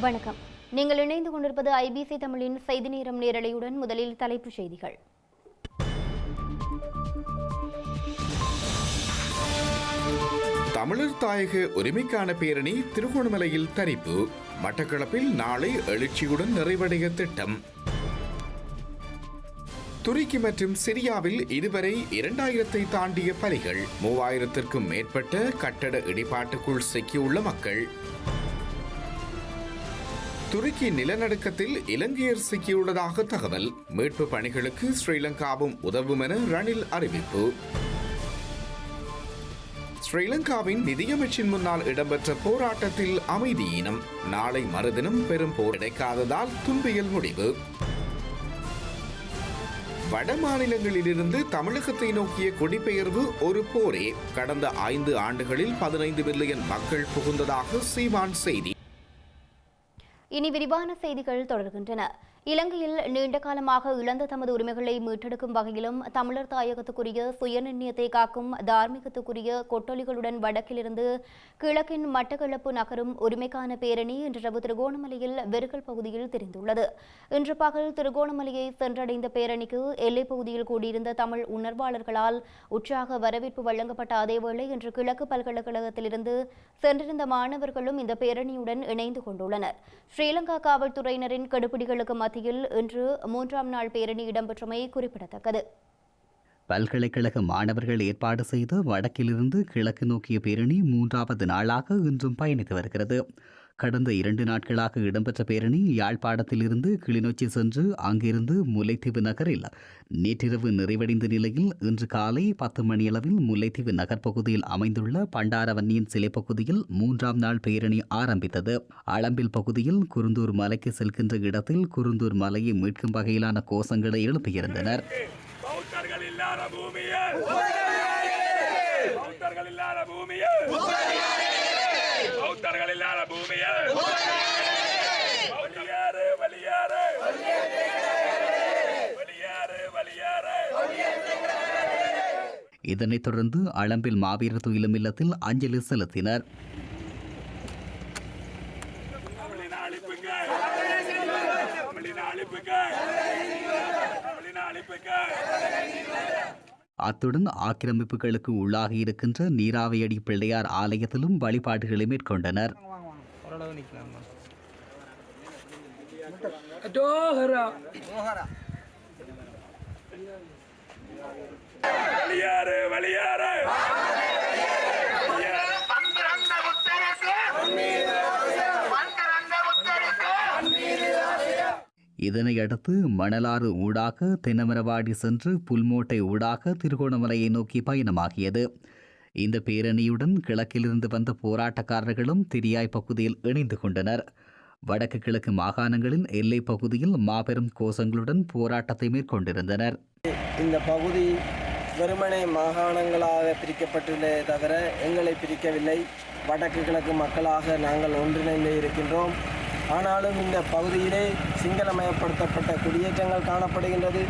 வணக்கம். நீங்கள் இணைந்து கொண்டிருப்பது ஐபிசி தமிழின் செய்தி நேரம் நேரலையுடன். முதலில் தலைப்புச் செய்திகள். தமிழர் தாயக உரிமைக்கான பேரணி திருகோணமலையில் தரிப்பு. மட்டக்களப்பில் நாளை எழுச்சியுடன் நிறைவடைய திட்டம். துருக்கி மற்றும் சிரியாவில் இதுவரை 2000-ஐ தாண்டிய பலிகள். 3000-க்கும் மேற்பட்ட கட்டட இடிபாட்டுக்குள் சிக்கியுள்ள மக்கள். துருக்கி நிலநடுக்கத்தில் இலங்கையர் சிக்கியுள்ளதாக தகவல். மீட்பு பணிகளுக்கு ஸ்ரீலங்காவும் உதவும் என ரணில் அறிவிப்பு. ஸ்ரீலங்காவின் நிதியமைச்சின் முன்னால் இடம்பெற்ற போராட்டத்தில் அமைதியினம். நாளை மறுதினம் பெரும் போர் கிடைக்காததால் துன்பியல் முடிவு. வட மாநிலங்களிலிருந்து தமிழகத்தை நோக்கிய குடிபெயர்வு ஒரு போரே. கடந்த 5 ஆண்டுகளில் 15 மில்லியன் மக்கள் புகுந்ததாக சீமான் செய்தி. இனி விரிவான செய்திகள் தொடர்கின்றன. இலங்கையில் நீண்ட காலமாக இழந்த தமது உரிமைகளை மீட்டெடுக்கும் வகையிலும் தமிழர் தாயகத்துக்குரிய சுயநிர்ணயத்தை காக்கும் தார்மீகத்துக்குரிய கொட்டொலிகளுடன் வடக்கிலிருந்து கிழக்கின் மட்டக்களப்பு நகரும் உரிமைக்கான பேரணி இன்றிரவு திருகோணமலையில் வெறுகல் பகுதியில் தெரிந்துள்ளது. இன்று பகல் திருகோணமலையை சென்றடைந்த பேரணிக்கு எல்லைப் பகுதியில் கூடியிருந்த தமிழ் உணர்வாளர்களால் உற்சாக வரவேற்பு வழங்கப்பட்ட அதேவேளை இன்று கிழக்கு பல்கலைக்கழகத்திலிருந்து சென்றிருந்த மாணவர்களும் இந்த பேரணியுடன் இணைந்து கொண்டுள்ளனர். ஸ்ரீலங்கா காவல்துறையினரின் கெடுபிடிகளுக்கு மத்தியில் இன்று 3ஆம் நாள் பேரணி இடம்பெற்றமை குறிப்பிடத்தக்கது. பல்கலைக்கழக மாணவர்கள் ஏற்பாடு செய்த வடக்கிலிருந்து கிழக்கு நோக்கிய பேரணி 3வது நாளாக இன்றும் பயணித்து வருகிறது. கடந்த 2 நாட்களாக இடம்பெற்ற பேரணி யாழ்ப்பாணத்திலிருந்து கிளிநொச்சி சென்று அங்கிருந்து முல்லைத்தீவு நகரில் நேற்றிரவு நிறைவடைந்த நிலையில் இன்று காலை 10 மணியளவில் முல்லைத்தீவு நகர் பகுதியில் அமைந்துள்ள பண்டாரவன்னியின் சிலை பகுதியில் 3ஆம் நாள் பேரணி ஆரம்பித்தது. அளம்பில் பகுதியில் குருந்தூர் மலைக்கு செல்கின்ற இடத்தில் குருந்தூர் மலையை மீட்கும் வகையிலான கோஷங்களை எழுப்பியிருந்தனர். இதனைத் தொடர்ந்து அளம்பில் மாவீரர் துயிலும் இல்லத்தில் அஞ்சலி செலுத்தினர். அத்துடன் ஆக்கிரமிப்புகளுக்கு உள்ளாகி இருக்கின்ற நீராவையடி பிள்ளையார் ஆலயத்திலும் வழிபாடுகளை மேற்கொண்டனர். இதனையடுத்து மணலாறு ஊடாக தென்னமரவாடி சென்று புல்மோட்டை ஊடாக திருகோணமலையை நோக்கி பயணமாகியது. இந்த பேரணியுடன் கிழக்கிலிருந்து வந்த போராட்டக்காரர்களும் திரியாய் பகுதியில் இணைந்து கொண்டனர். வடக்கு கிழக்கு மாகாணங்களின் எல்லை பகுதியில் மாபெரும் கோஷங்களுடன் போராட்டத்தை மேற்கொண்டிருந்தனர். இந்த பகுதி வெறுமனே மாகாணங்களாக பிரிக்கப்பட்டுள்ளே தவிர எங்களை பிரிக்கவில்லை. வடக்கு கிழக்கு மக்களாக நாங்கள் ஒன்றிணைந்து இருக்கின்றோம். ஆனாலும் இந்த பகுதியிலே சிங்களமயப்படுத்தப்பட்ட குடியேற்றங்கள் காணப்படுகின்றது.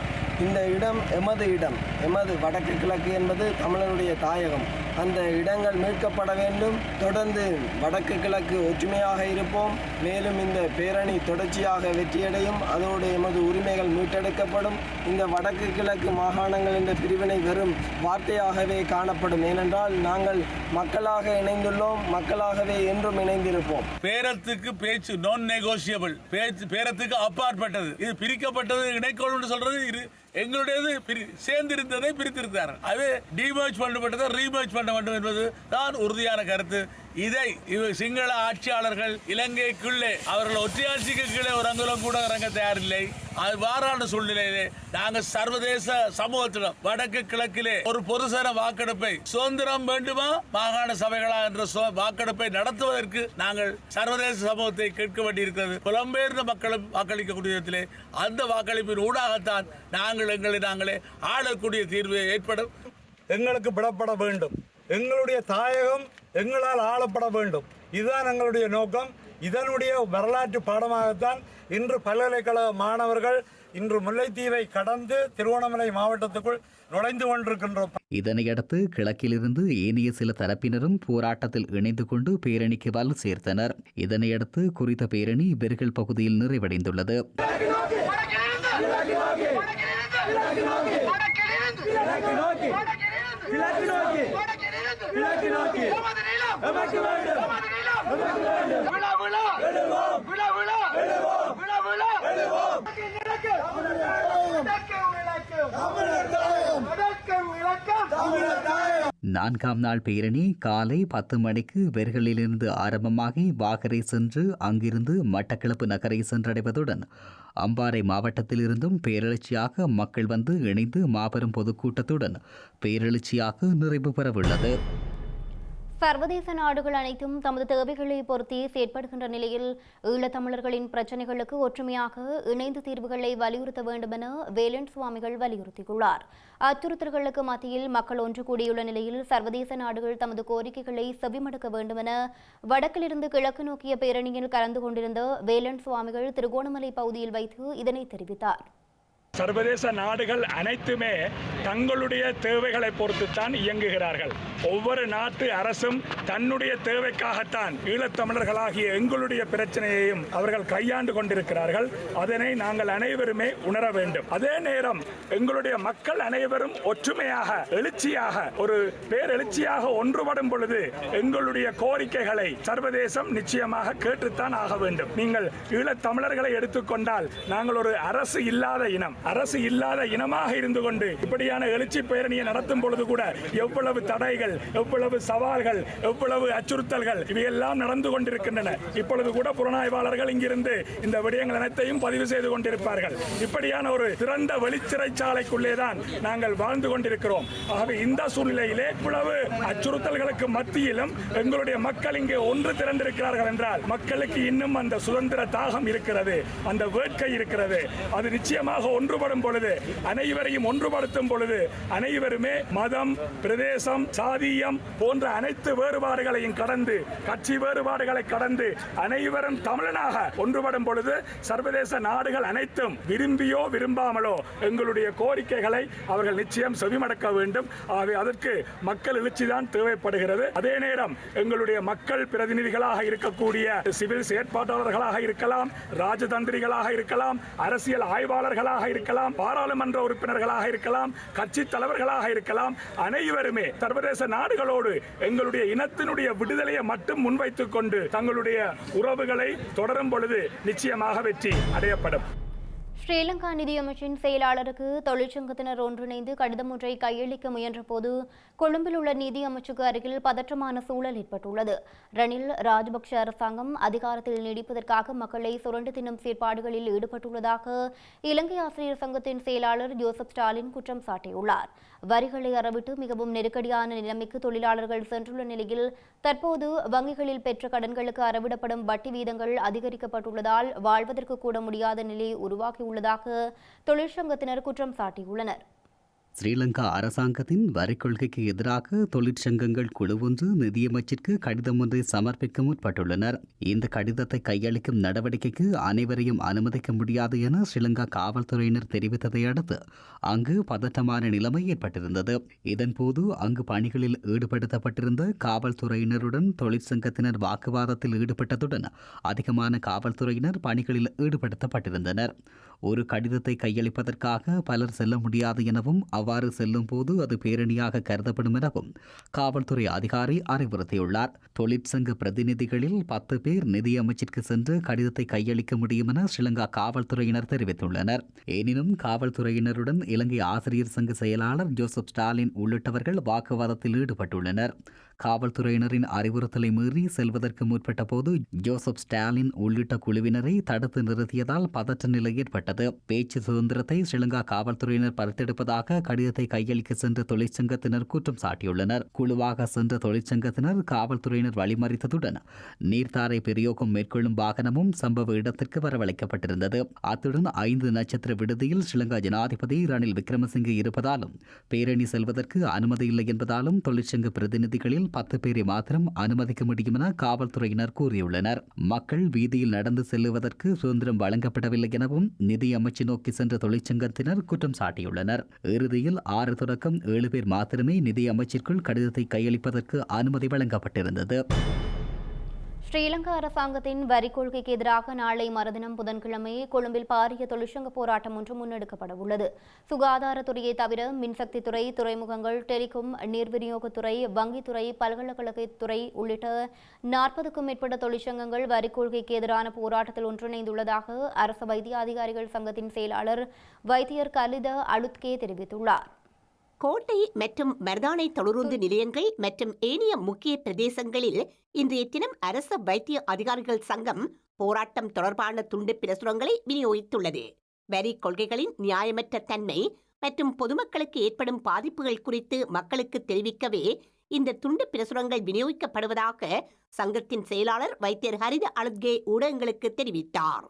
இந்த இடம் எமது இடம், எமது வடக்கு கிழக்கு என்பது தமிழருடைய தாயகம். அந்த இடங்கள் மீட்கப்பட வேண்டும். தொடர்ந்து வடக்கு கிழக்கு ஒற்றுமையாக இருப்போம். மேலும் இந்த பேரணி தொடர்ச்சியாக வெற்றியடையும். அதோடு எமது உரிமைகள் மீட்டெடுக்கப்படும். இந்த வடக்கு கிழக்கு மாகாணங்கள் என்ற பிரிவினை வெறும் வார்த்தையாகவே காணப்படும். ஏனென்றால் நாங்கள் மக்களாக இணைந்துள்ளோம், மக்களாகவே என்றும் இணைந்திருப்போம். பேரத்துக்கு பேச்சு நான் நெகோசியபிள், பேரத்துக்கு அப்பாற்பட்டது. இது பிரிக்கப்பட்டது இணைக்கோள் சொல்றது எங்களுடையது சேர்ந்திருந்ததை பிரித்திருக்கிறார். அது டிமர்ஜ் பண்ணப்பட்டதை ரீமர்ஜ் பண்ண வேண்டும் என்பது தான் உறுதியான கருத்து. இதை சிங்கள ஆட்சியாளர்கள் இலங்கைக்குள்ளே அவர்கள் ஒற்றையாட்சிக்கு கீழே ஒரு அங்குலம் கூட இறங்க தயாரில்லை. அது வாரான சூழ்நிலையிலே நாங்கள் சர்வதேச சமூகத்திடம் வடக்கு கிழக்கிலே ஒரு பொதுசன வாக்கெடுப்பை சுதந்திரம் வேண்டுமா மாகாண சபைகளா என்ற வாக்கெடுப்பை நடத்துவதற்கு நாங்கள் சர்வதேச சமூகத்தை கேட்க வேண்டியிருக்கிறது. புலம்பெயர்ந்த மக்களும் வாக்களிக்கக்கூடிய இடத்திலே அந்த வாக்களிப்பின் ஊடாகத்தான் நாங்கள் எங்களை நாங்களே ஆளக்கூடிய தீர்வு ஏற்படும். எங்களுக்கு விடப்பட வேண்டும். எங்களுடைய தாயகம் எங்களால் ஆளப்பட வேண்டும். இதுதான் எங்களுடைய நோக்கம். இதனுடைய வரலாற்று பாடமாகத்தான் இன்று பல்கலைக்கழக மாணவர்கள் இன்று முல்லைத்தீவை கடந்து திருவண்ணாமலை மாவட்டத்துக்குள் நுழைந்து கொண்டிருக்கின்றோம். இதனையடுத்து கிழக்கிலிருந்து ஏனைய சில தரப்பினரும் போராட்டத்தில் இணைந்து கொண்டு பேரணிக்கு வலு சேர்த்தனர். இதனையடுத்து குறித்த பேரணி பெர்கல் பகுதியில் நிறைவடைந்துள்ளது. நான்காம் நாள் பேரணி காலை 10 மணிக்கு பெர்கலிலிருந்து ஆரம்பமாகி வாகரை சென்று அங்கிருந்து மட்டக்களப்பு நகரை சென்றடைவதுடன் அம்பாறை மாவட்டத்திலிருந்தும் பேரெழுச்சியாக மக்கள் வந்து இணைந்து மாபெரும் பொதுக்கூட்டத்துடன் பேரெழுச்சியாக நிறைவு பெறவுள்ளது. சர்வதேச நாடுகள் அனைத்தும் தமது தேவைகளை பொருத்தி செயற்படுகின்ற நிலையில் ஈழத்தமிழர்களின் பிரச்சினைகளுக்கு ஒற்றுமையாக இணைந்து தீர்வுகளை வலியுறுத்த வேண்டும் என வேலன் சுவாமிகள் வலியுறுத்தியுள்ளார். அச்சுறுத்தல்களுக்கு மத்தியில் மக்கள் ஒன்று கூடியுள்ள நிலையில் சர்வதேச நாடுகள் தமது கோரிக்கைகளை செவிமடுக்க வேண்டும் என வடக்கிலிருந்து கிழக்கு நோக்கிய பேரணியில் கலந்து கொண்டிருந்த வேலன் சுவாமிகள் திருகோணமலை பகுதியில் வைத்து இதனை தெரிவித்தார். சர்வதேச நாடுகள் அனைத்துமே தங்களுடைய தேவைகளை பொறுத்துத்தான் இயங்குகிறார்கள். ஒவ்வொரு நாட்டு அரசும் தன்னுடைய தேவைக்காகத்தான் ஈழத்தமிழர்களாகிய எங்களுடைய பிரச்சனையையும் அவர்கள் கையாண்டு கொண்டிருக்கிறார்கள். அதனை நாங்கள் அனைவருமே உணர வேண்டும். அதே நேரம் எங்களுடைய மக்கள் அனைவரும் ஒற்றுமையாக எழுச்சியாக ஒரு பேரெழுச்சியாக ஒன்றுபடும் பொழுது எங்களுடைய கோரிக்கைகளை சர்வதேசம் நிச்சயமாக கேட்டுத்தான் ஆக வேண்டும். நீங்கள் ஈழத்தமிழர்களை எடுத்துக்கொண்டால் நாங்கள் ஒரு அரசு இல்லாத இனம், அரசு இல்லாத இனமாக இருந்து கொண்டு இப்படியான எழுச்சி பேரணியை நடத்தும் பொழுது கூட எவ்வளவு தடைகள், எவ்வளவு சவால்கள், எவ்வளவு அச்சுறுத்தல்கள் இவையெல்லாம் நடந்து கொண்டிருக்கின்றன. இப்பொழுது கூட புலனாய்வாளர்கள் இங்கிருந்து இந்த விடயங்கள் அனைத்தையும் பதிவு செய்து கொண்டிருப்பார்கள். இப்படியான ஒரு திறந்த வெளிச்சிறைச்சாலைக்குள்ளேதான் நாங்கள் வாழ்ந்து கொண்டிருக்கிறோம். ஆகவே இந்த சூழ்நிலையிலே இவ்வளவு அச்சுறுத்தல்களுக்கு மத்தியிலும் எங்களுடைய மக்கள் இங்கே ஒன்று திரண்டிருக்கிறார்கள் என்றால் மக்களுக்கு இன்னும் அந்த சுதந்திர தாகம் இருக்கிறது, அந்த வேட்கை இருக்கிறது. அது நிச்சயமாக ஒன்றுபடும் பொழுது, அனைவரையும் ஒன்றுபடுத்தும் பொழுது அனைவருமே மதம், பிரதேசம், சாதியம் போன்ற அனைத்து வேறுபாடுகளையும் கடந்து, கட்சி வேறுபாடுகளை கடந்து அனைவரும் தமிழனாக ஒன்றுபடும் பொழுது சர்வதேச நாடுகள் அனைத்தும் விரும்பியோ விரும்பாமலோ எங்களுடைய கோரிக்கைகளை அவர்கள் நிச்சயம் செவிமடுக்க வேண்டும். ஆகவே அதற்கு மக்கள் எழுச்சிதான் தேவைப்படுகிறது. அதே நேரம் எங்களுடைய மக்கள் பிரதிநிதிகளாக இருக்கக்கூடிய சிவில் செயற்பாட்டாளர்களாக இருக்கலாம், ராஜதந்திரிகளாக இருக்கலாம், அரசியல் ஆய்வாளர்களாக இருக்கலாம், பாராளுமன்ற உறுப்பினர்களாக இருக்கலாம், கட்சி தலைவர்களாக இருக்கலாம், அனைவருமே சர்வதேச நாடுகளோடு எங்களுடைய இனத்தினுடைய விடுதலையை மட்டும் முன்வைத்துக் கொண்டு தங்களுடைய உறவுகளை தொடரும் பொழுது நிச்சயமாக வெற்றி அடையப்படும். ஸ்ரீலங்கா நிதியமைச்சின் செயலாளருக்கு தொழிற்சங்கத்தினர் ஒன்றிணைந்து கடிதம் ஒன்றை கையளிக்க முயன்றபோது கொழும்பில் உள்ள நீதி அமைச்சுக்கு அருகில் பதற்றமான சூழல் ஏற்பட்டுள்ளது. ரணில் ராஜபக்ஷ அரசாங்கம் அதிகாரத்தில் நீடிப்பதற்காக மக்களை சுரண்டு தின்னும் செயற்பாடுகளில் ஈடுபட்டுள்ளதாக இலங்கை ஆசிரியர் சங்கத்தின் செயலாளர் ஜோசப் ஸ்டாலின் குற்றம் சாட்டியுள்ளார். வரிகளை அறவிட்டு மிகவும் நெருக்கடியான நிலைமைக்கு தொழிலாளர்கள் சென்றுள்ள நிலையில் தற்போது வங்கிகளில் பெற்ற கடன்களுக்கு அறவிடப்படும் வட்டி வீதங்கள் அதிகரிக்கப்பட்டுள்ளதால் வாழ்வதற்கு கூட முடியாத நிலை உருவாகியுள்ளதாக தொழிற்சங்கத்தினர் குற்றம் சாட்டியுள்ளனர். ஸ்ரீலங்கா அரசாங்கத்தின் வரி கொள்கைக்கு எதிராக தொழிற்சங்கங்கள் குழு ஒன்று நிதியமைச்சிற்கு கடிதம் ஒன்றை சமர்ப்பிக்க முற்பட்டுள்ளனர். இந்த கடிதத்தை கையளிக்கும் நடவடிக்கைக்கு அனைவரையும் அனுமதிக்க முடியாது என ஸ்ரீலங்கா காவல்துறையினர் தெரிவித்ததை அடுத்து அங்கு பதட்டமான நிலைமை ஏற்பட்டிருந்தது. இதன்போது அங்கு பணிகளில் ஈடுபடுத்தப்பட்டிருந்த காவல்துறையினருடன் தொழிற்சங்கத்தினர் வாக்குவாதத்தில் ஈடுபட்டதுடன் அதிகமான காவல்துறையினர் பணிகளில் ஈடுபடுத்தப்பட்டிருந்தனர். ஒரு கடிதத்தை கையளிப்பதற்காக பலர் செல்ல முடியாது எனவும் அவ்வாறு செல்லும் போது அது பேரணியாக கருதப்படும் எனவும் காவல்துறை அதிகாரி அறிவுறுத்தியுள்ளார். தொழிற்சங்க பிரதிநிதிகளில் 10 பேர் நிதியமைச்சிற்கு சென்று கடிதத்தை கையளிக்க முடியும் என ஸ்ரீலங்கா காவல்துறையினர் தெரிவித்துள்ளனர். எனினும் காவல்துறையினருடன் இலங்கை ஆசிரியர் சங்க செயலாளர் ஜோசப் ஸ்டாலின் உள்ளிட்டவர்கள் வாக்குவாதத்தில் ஈடுபட்டுள்ளனர். காவல்துறையினரின் அறிவுறுத்தலை மீறி செல்வதற்கு முற்பட்ட போது ஜோசப் ஸ்டாலின் உள்ளிட்ட குழுவினரை தடுத்து நிறுத்தியதால் பதற்ற நிலை ஏற்பட்டது. பேச்சு சுதந்திரத்தை ஸ்ரீலங்கா காவல்துறையினர் பறித்தெடுப்பதாக கடிதத்தை கையளிக்க சென்ற தொழிற்சங்கத்தினர் குற்றம் சாட்டியுள்ளனர். குழுவாக சென்ற தொழிற்சங்கத்தினர் காவல்துறையினர் வழிமறித்ததுடன் நீர்த்தாரை பிரயோகம் மேற்கொள்ளும் வாகனமும் சம்பவ இடத்திற்கு வரவழைக்கப்பட்டிருந்தது. அத்துடன் 5 நட்சத்திர விடுதியில் ஸ்ரீலங்கா ஜனாதிபதி ரணில் விக்ரமசிங்கே இருப்பதாலும் பேரணி செல்வதற்கு அனுமதி இல்லை என்பதாலும் தொழிற்சங்க பிரதிநிதிகளில் 10 பேரை மாத்திரம் அனுமதிக்க முடியும் என காவல்துறையினர் கூறியுள்ளனர். மக்கள் வீதியில் நடந்து செல்லுவதற்கு சுதந்திரம் வழங்கப்படவில்லை எனவும் நிதி அமைச்சு நோக்கி சென்ற தொழிற்சங்கத்தினர் குற்றம் சாட்டியுள்ளனர். இறுதியில் 6 தொடக்கம் 7 பேர் மாத்திரமே நிதி அமைச்சிற்குள் கடிதத்தை கையளிப்பதற்கு அனுமதி வழங்கப்பட்டிருந்தது. ஸ்ரீலங்கா அரசாங்கத்தின் வரி கொள்கைக்கு எதிராக நாளை மறுதினம் புதன்கிழமை கொழும்பில் பாரிய தொழிற்சங்க போராட்டம் ஒன்று முன்னெடுக்கப்பட உள்ளது. சுகாதாரத்துறையை தவிர மின்சக்தித்துறை, துறைமுகங்கள், டெலிகாம், நீர் விநியோகத்துறை, வங்கித்துறை, பல்கலைக்கழகத்துறை உள்ளிட்ட 40க்கும் மேற்பட்ட தொழிற்சங்கங்கள் வரி கொள்கைக்கு எதிரான போராட்டத்தில் ஒன்றிணைந்துள்ளதாக அரசு வைத்திய அதிகாரிகள் சங்கத்தின் செயலாளர் வைத்தியர் கலித அலுத்கே தெரிவித்துள்ளார். கோட்டை மற்றும் மருதானை தொழுருந்து நிலையங்கள் மற்றும் ஏனைய முக்கிய பிரதேசங்களில் இன்றைய தினம் அரச வைத்திய அதிகாரிகள் சங்கம் போராட்டம் தொடர்பான துண்டு பிரசுரங்களை விநியோகித்துள்ளது. வரி கொள்கைகளின் நியாயமற்ற தன்மை மற்றும் பொதுமக்களுக்கு ஏற்படும் பாதிப்புகள் குறித்து மக்களுக்கு தெரிவிக்கவே இந்த துண்டு பிரசுரங்கள் விநியோகிக்கப்படுவதாக சங்கத்தின் செயலாளர் வைத்தியர் ஹரித அலுத்கே ஊடகங்களுக்கு தெரிவித்தார்.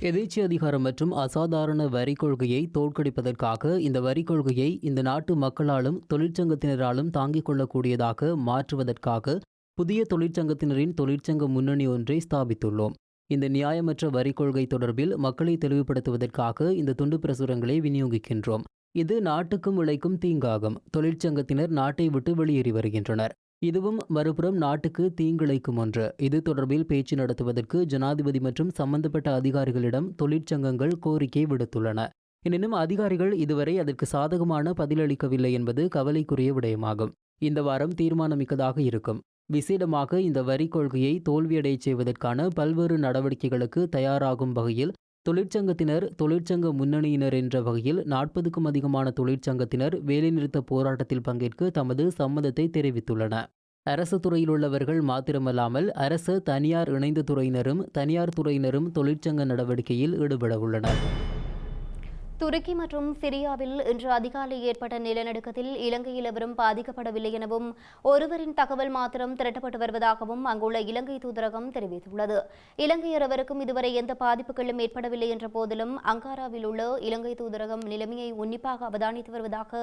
எதேச்சை அதிகாரம் மற்றும் அசாதாரண வரி கொள்கையை தோற்கடிப்பதற்காக இந்த வரி கொள்கையை இந்த நாட்டு மக்களாலும் தொழிற்சங்கத்தினராலும் தாங்கிக் கொள்ளக்கூடியதாக மாற்றுவதற்காக புதிய தொழிற்சங்கத்தினரின் தொழிற்சங்க முன்னணி ஒன்றை ஸ்தாபித்துள்ளோம். இந்த நியாயமற்ற வரி கொள்கை தொடர்பில் மக்களை தெளிவுபடுத்துவதற்காக இந்த துண்டு பிரசுரங்களை விநியோகிக்கின்றோம். இது நாட்டுக்கும் விளைக்கும் தீங்காகும். தொழிற்சங்கத்தினர் நாட்டை விட்டு வெளியேறி வருகின்றனர். இதுவும் மறுபுறம் நாட்டுக்கு தீங்கிழைக்கும் ஒன்று. இது தொடர்பில் பேச்சு நடத்துவதற்கு ஜனாதிபதி மற்றும் சம்பந்தப்பட்ட அதிகாரிகளிடம் தொழிற்சங்கங்கள் கோரிக்கை விடுத்துள்ளன. எனினும் அதிகாரிகள் இதுவரை அதற்கு சாதகமான பதிலளிக்கவில்லை என்பது கவலைக்குரிய விடயமாகும். இந்த வாரம் தீர்மானமிக்கதாக இருக்கும். விசேடமாக இந்த வரி கொள்கையை தோல்வியடையச் செய்வதற்கான பல்வேறு நடவடிக்கைகளுக்கு தயாராகும் வகையில் தொழிற்சங்கத்தினர், தொழிற்சங்க முன்னணியினர் என்ற வகையில் 40க்கும் அதிகமான தொழிற்சங்கத்தினர் வேலைநிறுத்த போராட்டத்தில் பங்கேற்க தமது சம்மதத்தை தெரிவித்துள்ளன. அரசு துறையில் உள்ளவர்கள் மாத்திரமல்லாமல் அரசு தனியார் இணைந்த துறையினரும் தனியார் துறையினரும் தொழிற்சங்க நடவடிக்கையில் ஈடுபட உள்ளனர். துருக்கி மற்றும் சிரியாவில் இன்று அதிகாலை ஏற்பட்ட நிலநடுக்கத்தில் இலங்கையில் எவரும் பாதிக்கப்படவில்லை எனவும் ஒருவரின் தகவல் மாத்திரம் திரட்டப்பட்டு வருவதாகவும் அங்குள்ள இலங்கை தூதரகம் தெரிவித்துள்ளது. இலங்கையர் எவருக்கும் இதுவரை எந்த பாதிப்புகளும் ஏற்படவில்லை என்ற போதிலும் அங்காராவில் உள்ள இலங்கை தூதரகம் நிலைமையை உன்னிப்பாக அவதானித்து வருவதாக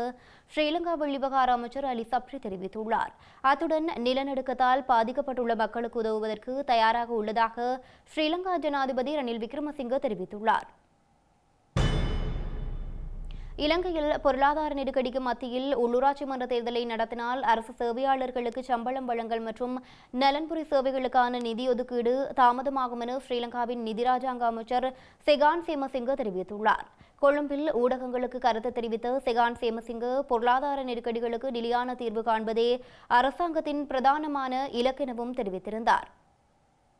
ஸ்ரீலங்கா வெளிவிவகார அமைச்சர் அலி சப்ரி தெரிவித்துள்ளார். அத்துடன் நிலநடுக்கத்தால் பாதிக்கப்பட்டுள்ள மக்களுக்கு உதவுவதற்கு தயாராக உள்ளதாக ஸ்ரீலங்கா ஜனாதிபதி ரணில் விக்ரமசிங்க தெரிவித்துள்ளார். இலங்கையில் பொருளாதார நெருக்கடிக்கு மத்தியில் உள்ளூராட்சி மன்ற தேர்தலை நடத்தினால் அரசு சேவையாளர்களுக்கு சம்பளம் வழங்கல் மற்றும் நலன்புரி சேவைகளுக்கான நிதி ஒதுக்கீடு தாமதமாகும் என ஸ்ரீலங்காவின் நிதி ராஜாங்க அமைச்சர் செகான் சேமசிங்க தெரிவித்துள்ளார். கொழும்பில் ஊடகங்களுக்கு கருத்து தெரிவித்த செகான் சேமசிங்க பொருளாதார நெருக்கடிகளுக்கு நிலையான தீர்வு காண்பதே அரசாங்கத்தின் பிரதானமான இலக்கெனவும் தெரிவித்திருந்தார்.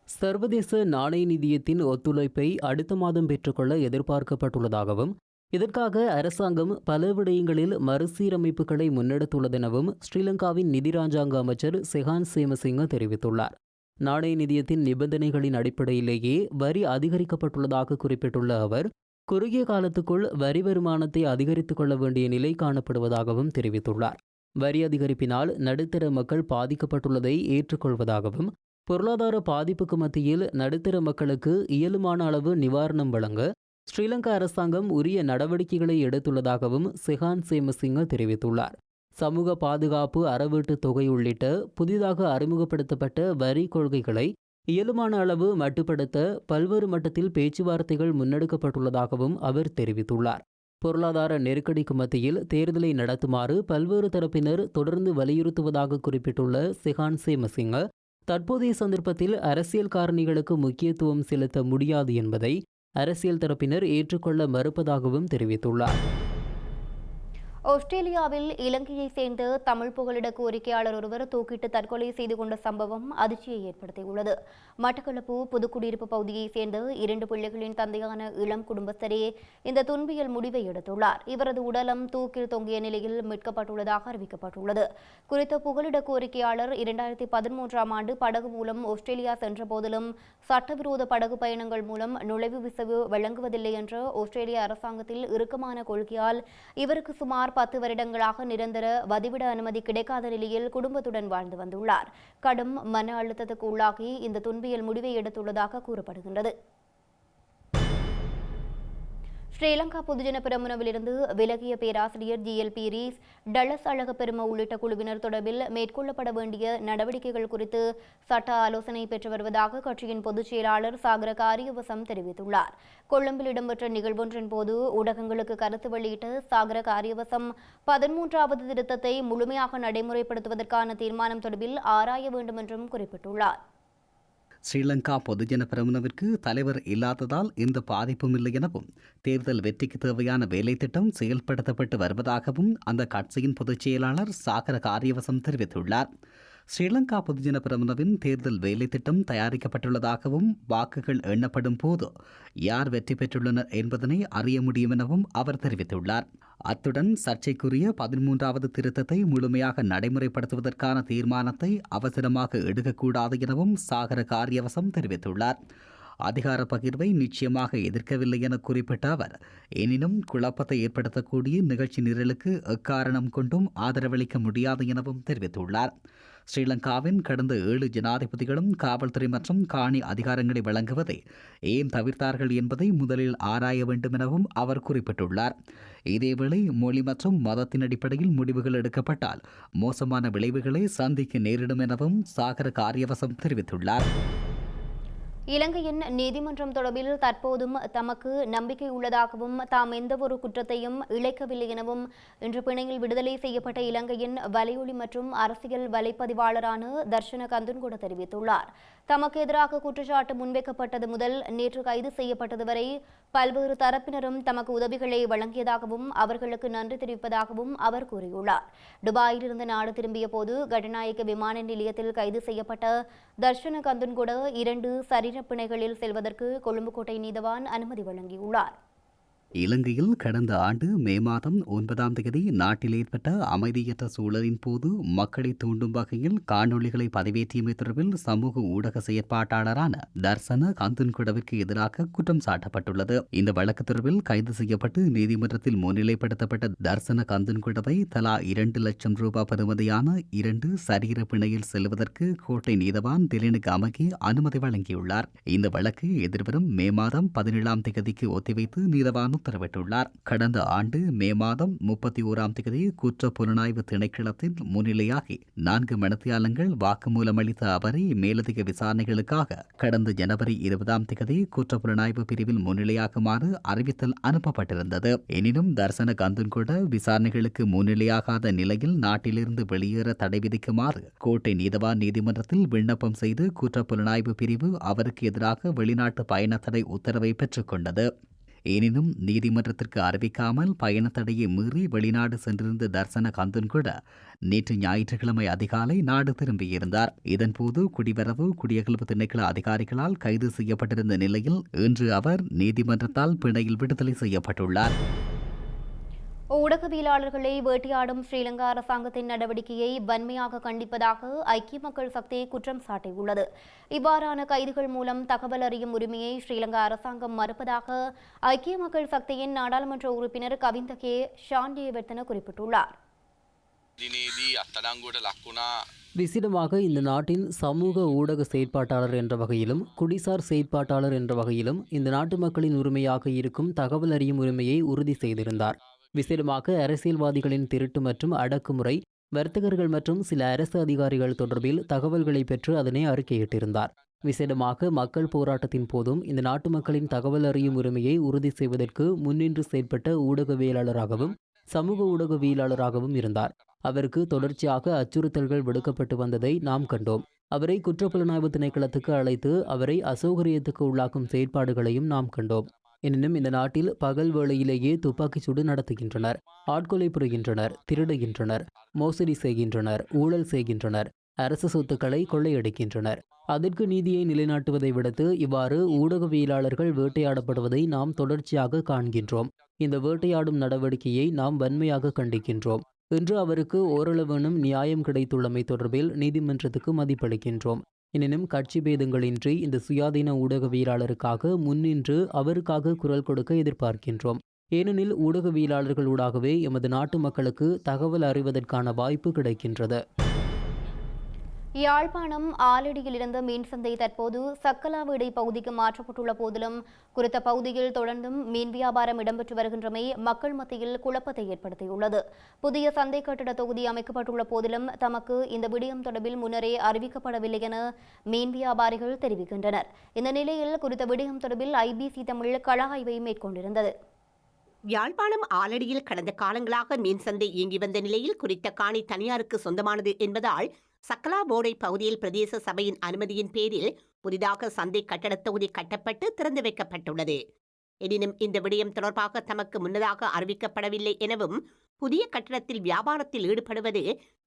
சர்வதேச நாணய நிதியத்தின் ஒத்துழைப்பை அடுத்த மாதம் பெற்றுக்கொள்ள எதிர்பார்க்கப்பட்டுள்ளதாகவும் இதற்காக அரசாங்கம் பல விடயங்களில் மறுசீரமைப்புகளை முன்னெடுத்துள்ளதெனவும் ஸ்ரீலங்காவின் நிதி ராஜாங்க அமைச்சர் செகான் சேமசிங்க தெரிவித்துள்ளார். நாணய நிதியத்தின் நிபந்தனைகளின் அடிப்படையிலேயே வரி அதிகரிக்கப்பட்டுள்ளதாக குறிப்பிட்டுள்ள அவர் குறுகிய காலத்துக்குள் வரி வருமானத்தை அதிகரித்துக் கொள்ள வேண்டிய நிலை காணப்படுவதாகவும் தெரிவித்துள்ளார். வரி அதிகரிப்பினால் நடுத்தர மக்கள் பாதிக்கப்பட்டுள்ளதை ஏற்றுக்கொள்வதாகவும் பொருளாதார பாதிப்புக்கு மத்தியில் நடுத்தர மக்களுக்கு இயலுமான அளவு நிவாரணம் வழங்க ஸ்ரீலங்கா அரசாங்கம் உரிய நடவடிக்கைகளை எடுத்துள்ளதாகவும் செகான் சேமசிங்க தெரிவித்துள்ளார். சமூக பாதுகாப்பு, அறவீட்டு தொகை உள்ளிட்ட புதிதாக அறிமுகப்படுத்தப்பட்ட வரி கொள்கைகளை இயலுமான அளவு மட்டுப்படுத்த பல்வேறு மட்டத்தில் பேச்சுவார்த்தைகள் முன்னெடுக்கப்பட்டுள்ளதாகவும் அவர் தெரிவித்துள்ளார். பொருளாதார நெருக்கடிக்கு மத்தியில் தேர்தலை நடத்துமாறு பல்வேறு தரப்பினர் தொடர்ந்து வலியுறுத்துவதாக குறிப்பிட்டுள்ள செகான் சேமசிங்க தற்போதைய சந்தர்ப்பத்தில் அரசியல் காரணிகளுக்கு முக்கியத்துவம் செலுத்த முடியாது என்பதை அரசியல் தரப்பினர் ஏற்றுக்கொள்ள மறுப்பதாகவும் தெரிவித்துள்ளார். ஆஸ்திரேலியாவில் இலங்கையை சேர்ந்த தமிழ் புகலிட கோரிக்கையாளர் ஒருவர் தூக்கிட்டு தற்கொலை செய்து கொண்ட சம்பவம் அதிர்ச்சியை ஏற்படுத்தியுள்ளது. மட்டக்களப்பு புதுக்குடியிருப்பு பகுதியைச் சேர்ந்த 2 பிள்ளைகளின் தந்தையான இளம் குடும்பஸ்தரே இந்த துன்பியல் முடிவை எடுத்துள்ளார். இவரது உடலம் தூக்கில் தொங்கிய நிலையில் மீட்கப்பட்டுள்ளதாக அறிவிக்கப்பட்டுள்ளது. குறித்த புகலிட கோரிக்கையாளர் 2013ஆம் ஆண்டு படகு மூலம் ஆஸ்திரேலியா சென்ற போதிலும் சட்டவிரோத படகு பயணங்கள் மூலம் நுழைவு விசா வழங்குவதில்லை என்ற ஆஸ்திரேலிய அரசாங்கத்தில் இறுக்கமான கொள்கையால் இவருக்கு சுமார் 10 வருடங்களாக நிரந்தர வதிவிட அனுமதி கிடைக்காத நிலையில் குடும்பத்துடன் வாழ்ந்து வந்துள்ளார். கடும் மன அழுத்தத்துக்கு உள்ளாகி இந்த துன்பியல் முடிவை எடுத்துள்ளதாக கூறப்படுகின்றது. ஸ்ரீலங்கா பொதுஜன பெரமுனவிலிருந்து விலகிய பேராசிரியர் GLP ரீஸ் டலஸ் அழகப்பெரும உள்ளிட்ட குழுவினர் தொடர்பில் மேற்கொள்ளப்பட வேண்டிய நடவடிக்கைகள் குறித்து சட்ட ஆலோசனை பெற்று வருவதாக கட்சியின் பொதுச் செயலாளர் சாகர காரியவசம் தெரிவித்துள்ளார். கொழும்பில் இடம்பெற்ற நிகழ்வொன்றின் போது ஊடகங்களுக்கு கருத்து வெளியிட்ட சாகர காரியவசம் 13வது திருத்தத்தை முழுமையாக நடைமுறைப்படுத்துவதற்கான தீர்மானம் தொடர்பில் ஆராய வேண்டும் என்றும் குறிப்பிட்டுள்ளார். ஸ்ரீலங்கா பொதுஜன பெரமுனவிற்கு தலைவர் இல்லாததால் எந்த பாதிப்பும் இல்லை எனவும் தேர்தல் வெற்றிக்கு தேவையான வேலை திட்டம் செயல்படுத்தப்பட்டு வருவதாகவும் அந்த கட்சியின் பொதுச் செயலாளர் சாகர காரியவசம் தெரிவித்துள்ளார். ஸ்ரீலங்கா பொதுஜன பெரமுனவின் தேர்தல் வேலை திட்டம் தயாரிக்கப்பட்டுள்ளதாகவும் வாக்குகள் எண்ணப்படும் போது யார் வெற்றி பெற்றுள்ளனர் என்பதனை அறிய முடியும் எனவும் அவர் தெரிவித்துள்ளார். அத்துடன் சர்ச்சைக்குரிய 13வது திருத்தத்தை முழுமையாக நடைமுறைப்படுத்துவதற்கான தீர்மானத்தை அவசரமாக எடுக்கக்கூடாது எனவும் சாகர காரியவசம் தெரிவித்துள்ளார். அதிகார பகிர்வை நிச்சயமாக எதிர்க்கவில்லை என குறிப்பிட்ட அவர், எனினும் குழப்பத்தை ஏற்படுத்தக்கூடிய நிகழ்ச்சி நிரலுக்கு எக்காரணம் கொண்டும் ஆதரவளிக்க முடியாது எனவும் தெரிவித்துள்ளார். ஸ்ரீலங்காவின் கடந்த 7 ஜனாதிபதிகளும் காவல்துறை மற்றும் காணி அதிகாரங்களை வழங்குவதை ஏன் தவிர்த்தார்கள் என்பதை முதலில் ஆராய வேண்டும் எனவும் அவர் குறிப்பிட்டுள்ளார். இதேவேளை மொழி மற்றும் மதத்தின் அடிப்படையில் முடிவுகள் எடுக்கப்பட்டால் மோசமான விளைவுகளை சந்திக்க நேரிடும் எனவும் சாகர காரியவசம் தெரிவித்துள்ளார். இலங்கையின் நீதிமன்றம் தொடர்பில் தற்போதும் தமக்கு நம்பிக்கை உள்ளதாகவும் தாம் எந்தவொரு குற்றத்தையும் இழைக்கவில்லை எனவும் இன்று பிணையில் விடுதலை செய்யப்பட்ட இலங்கையின் வலையொலி மற்றும் அரசியல் வலைப்பதிவாளரான தர்ஷன கந்துன்கொட தெரிவித்துள்ளார். தமக்கு எதிராக குற்றச்சாட்டு முன்வைக்கப்பட்டது முதல் நேற்று கைது செய்யப்பட்டது வரை பல்வேறு தரப்பினரும் தமக்கு உதவிகளை வழங்கியதாகவும் அவர்களுக்கு நன்றி தெரிவிப்பதாகவும் அவர் கூறியுள்ளார். துபாயிலிருந்து நாடு திரும்பிய போது கட்டுநாயக்க விமான நிலையத்தில் கைது செய்யப்பட்ட தர்ஷன கந்துன்கொட 2 சரீரப்பிணைகளில் செல்வதற்கு கொழும்பு கோட்டை நீதவான் அனுமதி வழங்கியுள்ளார். இலங்கையில் கடந்த ஆண்டு மே மாதம் 9ஆம் தேதி நாட்டில் ஏற்பட்ட அமைதியற்ற சூழலின் போது மக்களை தூண்டும் வகையில் காணொளிகளை பதிவேற்றியமை தொடர்பில் சமூக ஊடக செயற்பாட்டாளரான தர்சன கந்துன்கொடவிற்கு எதிராக குற்றம் சாட்டப்பட்டுள்ளது. இந்த வழக்கு தொடர்பில் கைது செய்யப்பட்டு நீதிமன்றத்தில் முன்னிலைப்படுத்தப்பட்ட தர்சன கந்துன்கொடவை தலா 2 லட்சம் ரூபாய் பெறுமதியான 2 சரீர பிணையில் செல்வதற்கு கோட்டை நீதவான் திலினுக்கு அமகி அனுமதி வழங்கியுள்ளார். இந்த வழக்கு எதிர்வரும் மே மாதம் 17ஆம் தேதிக்கு ஒத்திவைத்து நீதவான் உத்தரவிட்டுள்ளார். கடந்த ஆண்டு மே மாதம் 31ஆம் தேதி குற்ற புலனாய்வு திணைக்களத்தில் முன்னிலையாகி 4 மணித்தியாலங்கள் வாக்குமூலம் அளித்த அவரை மேலதிக விசாரணைகளுக்காக கடந்த ஜனவரி 20ஆம் தேதி குற்ற புலனாய்வு பிரிவில் முன்னிலையாகுமாறு அறிவித்தல் அனுப்பப்பட்டிருந்தது. எனினும் தர்சன கந்துன்கொட விசாரணைகளுக்கு முன்னிலையாகாத நிலையில் நாட்டிலிருந்து வெளியேற தடை விதிக்குமாறு கோட்டை நீதவான் நீதிமன்றத்தில் விண்ணப்பம் செய்து குற்ற புலனாய்வு பிரிவு அவருக்கு எதிராக வெளிநாட்டு பயண தடை உத்தரவை பெற்றுக்கொண்டது. எனினும் நீதிமன்றத்திற்கு அறிவிக்காமல் பயண தடையை மீறி வெளிநாடு சென்றிருந்த தர்சன கந்துன்கொட நேற்று ஞாயிற்றுக்கிழமை அதிகாலை நாடு திரும்பியிருந்தார். இதன்போது குடிவரவு குடியகல்வு திணைக்கள அதிகாரிகளால் கைது செய்யப்பட்டிருந்த நிலையில் இன்று அவர் நீதிமன்றத்தால் பிணையில் விடுதலை செய்யப்பட்டுள்ளார். ஊடகவியலாளர்களை வேட்டையாடும் ஸ்ரீலங்கா அரசாங்கத்தின் நடவடிக்கையை வன்மையாக கண்டிப்பதாக ஐக்கிய மக்கள் சக்தி குற்றம் சாட்டியுள்ளது. இவ்வாறான கைதுகள் மூலம் தகவல் அறியும் உரிமையை ஸ்ரீலங்கா அரசாங்கம் மறுப்பதாக ஐக்கிய மக்கள் சக்தியின் நாடாளுமன்ற உறுப்பினர் கவிந்த கே ஷாண்டியவர்த்தன குறிப்பிட்டுள்ளார். விசிடமாக இந்த நாட்டின் சமூக ஊடக செயற்பாட்டாளர் என்ற வகையிலும் குடிசார் செயற்பாட்டாளர் என்ற வகையிலும் இந்த நாட்டு மக்களின் உரிமையாக இருக்கும் தகவல் அறியும் உரிமையை உறுதி செய்திருந்தார். விசேடமாக அரசியல்வாதிகளின் திருட்டு மற்றும் அடக்குமுறை, வர்த்தகர்கள் மற்றும் சில அரசு அதிகாரிகள் தொடர்பில் தகவல்களை பெற்று அதனை அறிக்கையிட்டிருந்தார். விசேடமாக மக்கள் போராட்டத்தின் போதும் இந்த நாட்டு மக்களின் தகவல் அறியும் உரிமையை உறுதி செய்வதற்கு முன்னின்று செயல்பட்ட ஊடகவியலாளராகவும் சமூக ஊடகவியலாளராகவும் இருந்தார். அவருக்கு தொடர்ச்சியாக அச்சுறுத்தல்கள் விடுக்கப்பட்டு வந்ததை நாம் கண்டோம். அவரை குற்றப்புலனாய்வு திணைக்களத்துக்கு அழைத்து அவரை அசௌகரியத்துக்கு உள்ளாக்கும் செயற்பாடுகளையும் நாம் கண்டோம். எனினும் இந்த நாட்டில் பகல் வேளையிலேயே துப்பாக்கிச் சூடு நடத்துகின்றனர், ஆட்கொலை புரிகின்றனர், திருடுகின்றனர், மோசடி செய்கின்றனர், ஊழல் செய்கின்றனர், அரசு சொத்துக்களை கொள்ளையடிக்கின்றனர். அதற்கு நீதியை நிலைநாட்டுவதை விடுத்து இவ்வாறு ஊடகவியலாளர்கள் வேட்டையாடப்படுவதை நாம் தொடர்ச்சியாக காண்கின்றோம். இந்த வேட்டையாடும் நடவடிக்கையை நாம் வன்மையாக கண்டிக்கின்றோம். இன்று அவருக்கு ஓரளவேனும் நியாயம் கிடைத்துள்ளமை தொடர்பில் நீதிமன்றத்துக்கு மதிப்பளிக்கின்றோம். எனினும் கட்சி பேதங்களின்றி இந்த சுயாதீன ஊடகவியலாளருக்காக முன்னின்று அவருக்காக குரல் கொடுக்க எதிர்பார்க்கின்றோம். ஏனெனில் ஊடகவியலாளர்களூடாகவே எமது நாட்டு மக்களுக்கு தகவல் அறிவதற்கான வாய்ப்பு கிடைக்கின்றது. யாழ்ப்பாணம் ஆலடியில் இருந்த மீன் சந்தை தற்போது சக்கலாவீடை பகுதிக்கு மாற்றப்பட்டுள்ள போதிலும் குறித்த பகுதியில் தொடர்ந்தும் மீன் வியாபாரம் இடம்பெற்று வருகின்றமை மக்கள் மத்தியில் குழப்பத்தை ஏற்படுத்தியுள்ளது. புதிய சந்தை கட்டிட தொகுதி அமைக்கப்பட்டுள்ள போதிலும் தமக்கு இந்த விடயம் தொடர்பில் முன்னரே அறிவிக்கப்படவில்லை என மீன் வியாபாரிகள் தெரிவிக்கின்றனர். இந்த நிலையில் குறித்த விடயம் தொடர்பில் IBC தமிழ் கள ஆய்வை மேற்கொண்டிருந்தது. யாழ்ப்பாணம் ஆலடியில் கடந்த காலங்களாக மீன் சந்தை இயங்கி வந்த நிலையில் குறித்த காணி தனியாருக்கு சொந்தமானது என்பதால் சக்கலாபோடை பகுதியில் பிரதேச சபையின் அனுமதியின் பேரில் புதிதாக சந்தை கட்டடத் தொகுதி கட்டப்பட்டு திறந்து வைக்கப்பட்டுள்ளது. எனினும் இந்த விடயம் தொடர்பாக தமக்கு முன்னதாக அறிவிக்கப்படவில்லை எனவும் புதிய கட்டடத்தில் வியாபாரத்தில் ஈடுபடுவது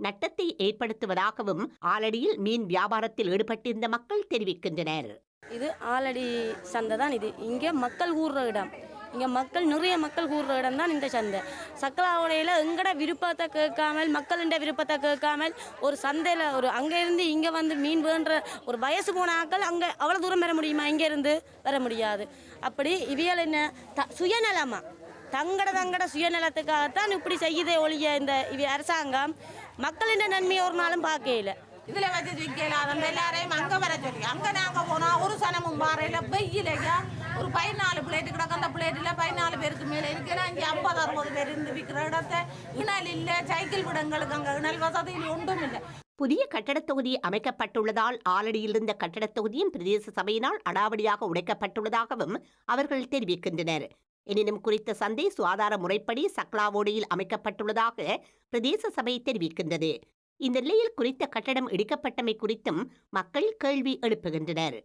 நட்டத்தை ஏற்படுத்துவதாகவும் ஆலடியில் மீன் வியாபாரத்தில் ஈடுபட்டிருந்த மக்கள் தெரிவிக்கின்றனர். இது ஆலடி சந்தை தான். இது இங்கே மக்கள் கூடுற இடம். இங்கே நிறைய மக்கள் கூடுற இடம் தான் இந்த சந்தை. சக்கலாவோடையில் எங்கட விருப்பத்தை கேட்காமல் மக்களின் விருப்பத்தை கேட்காமல் ஒரு சந்தையில் அங்கேருந்து இங்கே வந்து மீன் வேண்ட ஒரு வயசு போன ஆக்கள் அங்கே அவ்வளோ தூரம் வர முடியுமா? இங்கேருந்து வர முடியாது. அப்படி இவியல் என்ன சுயநலமா தங்கட சுயநலத்துக்காகத்தான் இப்படி செய்யுதே ஒழிய இந்த அரசாங்கம் மக்களின் நன்மையை ஒரு நாளும் பார்க்கல. இதில் வச்சு விற்கலாம். அந்த எல்லாரையும் அங்கே வர சொல்லி அங்கே நாங்கள் போனால் ஒரு சனமும் பாறையில் வெயிலையா ஒரு 14 பிளேட்டு கிடக்கு. அந்த பிளேட்டில் 14 பேருக்கு மேலே இருக்கிறேன். இங்கே 50-60 பேர் இருந்து விற்கிற இடத்த இணல் இல்லை. சைக்கிள் விடங்களுக்கு அங்கே இணல் வசதியில் ஒன்றும் இல்லை. புதிய கட்டடத் தொகுதி அமைக்கப்பட்டுள்ளதால் ஆலடியில் இருந்த கட்டடத் தொகுதியும் பிரதேச சபையினால் அடாவடியாக உடைக்கப்பட்டுள்ளதாகவும் அவர்கள் தெரிவிக்கின்றனர். எனினும் குறித்த சந்தை சுகாதார முறைப்படி சக்லாவோடியில் அமைக்கப்பட்டுள்ளதாக பிரதேச சபை தெரிவிக்கின்றது. இந்த நிலையில் குறித்த கட்டடம் இடிக்கப்பட்டமை குறித்தும் மக்கள் கேள்வி எழுப்புகின்றனர்.